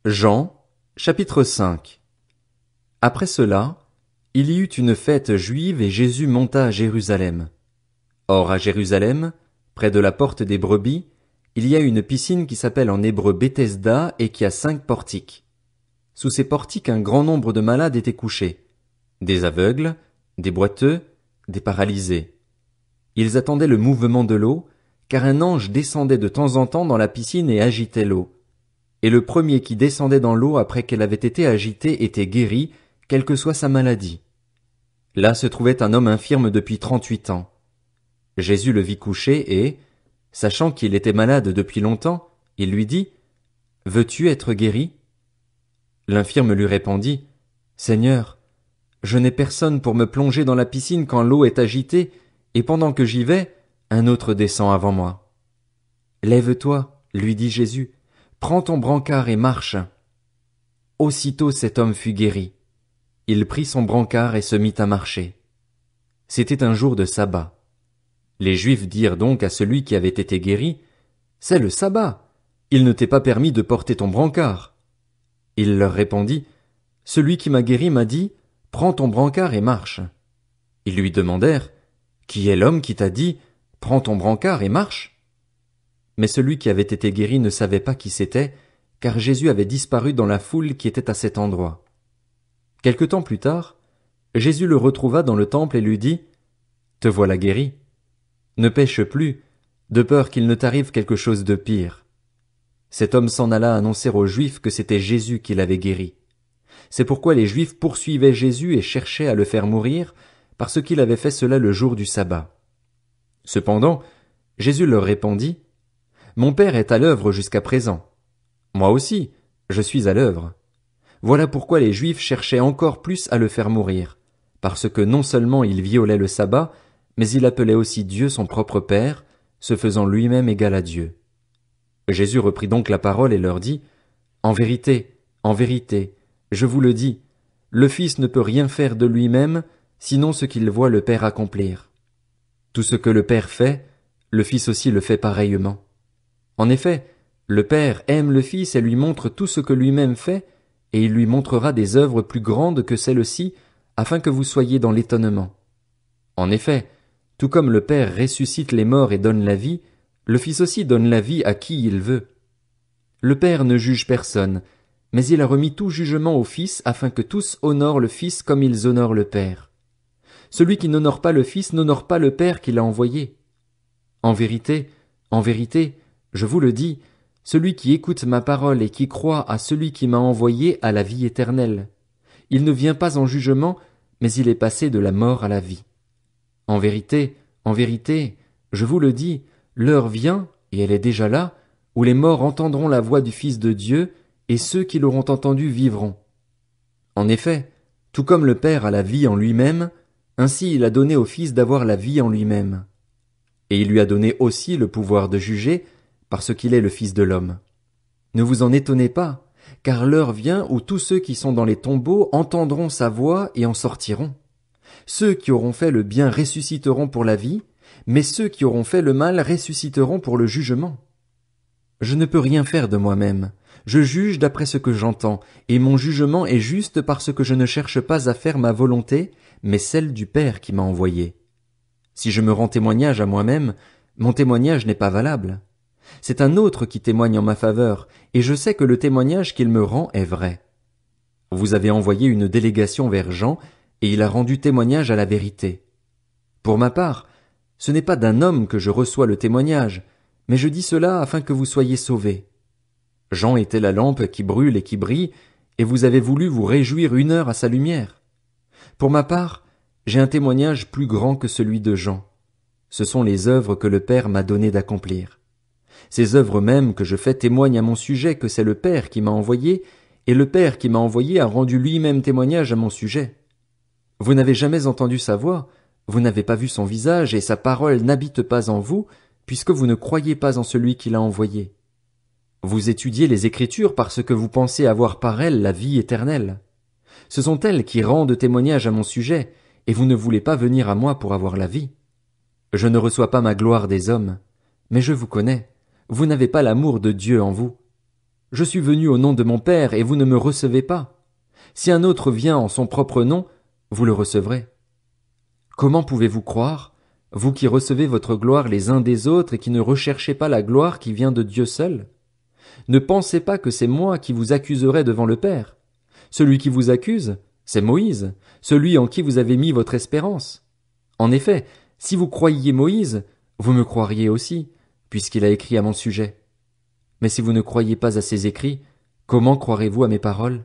Jean, chapitre 5. Après cela, il y eut une fête juive et Jésus monta à Jérusalem. Or à Jérusalem, près de la porte des brebis, il y a une piscine qui s'appelle en hébreu Bethesda et qui a 5 portiques. Sous ces portiques un grand nombre de malades étaient couchés, des aveugles, des boiteux, des paralysés. Ils attendaient le mouvement de l'eau, car un ange descendait de temps en temps dans la piscine et agitait l'eau. Et le premier qui descendait dans l'eau après qu'elle avait été agitée était guéri, quelle que soit sa maladie. Là se trouvait un homme infirme depuis 38 ans. Jésus le vit couché et, sachant qu'il était malade depuis longtemps, il lui dit, « Veux-tu être guéri ?» L'infirme lui répondit, « Seigneur, je n'ai personne pour me plonger dans la piscine quand l'eau est agitée, et pendant que j'y vais, un autre descend avant moi. »« Lève-toi, lui dit Jésus, prends ton brancard et marche. » Aussitôt cet homme fut guéri. Il prit son brancard et se mit à marcher. C'était un jour de sabbat. Les Juifs dirent donc à celui qui avait été guéri, « C'est le sabbat. Il ne t'est pas permis de porter ton brancard. » Il leur répondit, « Celui qui m'a guéri m'a dit, prends ton brancard et marche. » Ils lui demandèrent, « Qui est l'homme qui t'a dit, prends ton brancard et marche ?» Mais celui qui avait été guéri ne savait pas qui c'était, car Jésus avait disparu dans la foule qui était à cet endroit. Quelque temps plus tard, Jésus le retrouva dans le temple et lui dit, « Te voilà guéri. Ne pêche plus, de peur qu'il ne t'arrive quelque chose de pire. » Cet homme s'en alla annoncer aux Juifs que c'était Jésus qui l'avait guéri. C'est pourquoi les Juifs poursuivaient Jésus et cherchaient à le faire mourir, parce qu'il avait fait cela le jour du sabbat. Cependant, Jésus leur répondit, « Mon Père est à l'œuvre jusqu'à présent. Moi aussi, je suis à l'œuvre. » Voilà pourquoi les Juifs cherchaient encore plus à le faire mourir, parce que non seulement il violait le sabbat, mais il appelait aussi Dieu son propre Père, se faisant lui-même égal à Dieu. Jésus reprit donc la parole et leur dit, « En vérité, je vous le dis, le Fils ne peut rien faire de lui-même, sinon ce qu'il voit le Père accomplir. Tout ce que le Père fait, le Fils aussi le fait pareillement. En effet, le Père aime le Fils et lui montre tout ce que lui-même fait, et il lui montrera des œuvres plus grandes que celles-ci, afin que vous soyez dans l'étonnement. En effet, tout comme le Père ressuscite les morts et donne la vie, le Fils aussi donne la vie à qui il veut. Le Père ne juge personne, mais il a remis tout jugement au Fils afin que tous honorent le Fils comme ils honorent le Père. Celui qui n'honore pas le Fils n'honore pas le Père qui l'a envoyé. En vérité, je vous le dis, celui qui écoute ma parole et qui croit à celui qui m'a envoyé a la vie éternelle. Il ne vient pas en jugement, mais il est passé de la mort à la vie. En vérité, je vous le dis, l'heure vient, et elle est déjà là, où les morts entendront la voix du Fils de Dieu, et ceux qui l'auront entendu vivront. En effet, tout comme le Père a la vie en lui-même, ainsi il a donné au Fils d'avoir la vie en lui-même. Et il lui a donné aussi le pouvoir de juger, parce qu'il est le Fils de l'homme. Ne vous en étonnez pas, car l'heure vient où tous ceux qui sont dans les tombeaux entendront sa voix et en sortiront. Ceux qui auront fait le bien ressusciteront pour la vie, mais ceux qui auront fait le mal ressusciteront pour le jugement. Je ne peux rien faire de moi-même. Je juge d'après ce que j'entends, et mon jugement est juste parce que je ne cherche pas à faire ma volonté, mais celle du Père qui m'a envoyé. Si je me rends témoignage à moi-même, mon témoignage n'est pas valable. C'est un autre qui témoigne en ma faveur, et je sais que le témoignage qu'il me rend est vrai. Vous avez envoyé une délégation vers Jean, et il a rendu témoignage à la vérité. Pour ma part, ce n'est pas d'un homme que je reçois le témoignage, mais je dis cela afin que vous soyez sauvés. Jean était la lampe qui brûle et qui brille, et vous avez voulu vous réjouir 1 heure à sa lumière. Pour ma part, j'ai un témoignage plus grand que celui de Jean. Ce sont les œuvres que le Père m'a donné d'accomplir. Ces œuvres mêmes que je fais témoignent à mon sujet que c'est le Père qui m'a envoyé, et le Père qui m'a envoyé a rendu lui-même témoignage à mon sujet. Vous n'avez jamais entendu sa voix, vous n'avez pas vu son visage, et sa parole n'habite pas en vous, puisque vous ne croyez pas en celui qui l'a envoyé. Vous étudiez les Écritures parce que vous pensez avoir par elles la vie éternelle. Ce sont elles qui rendent témoignage à mon sujet, et vous ne voulez pas venir à moi pour avoir la vie. Je ne reçois pas ma gloire des hommes, mais je vous connais. Vous n'avez pas l'amour de Dieu en vous. Je suis venu au nom de mon Père et vous ne me recevez pas. Si un autre vient en son propre nom, vous le recevrez. Comment pouvez-vous croire, vous qui recevez votre gloire les uns des autres et qui ne recherchez pas la gloire qui vient de Dieu seul? Ne pensez pas que c'est moi qui vous accuserai devant le Père. Celui qui vous accuse, c'est Moïse, celui en qui vous avez mis votre espérance. En effet, si vous croyiez Moïse, vous me croiriez aussi, puisqu'il a écrit à mon sujet. Mais si vous ne croyez pas à ses écrits, comment croirez-vous à mes paroles?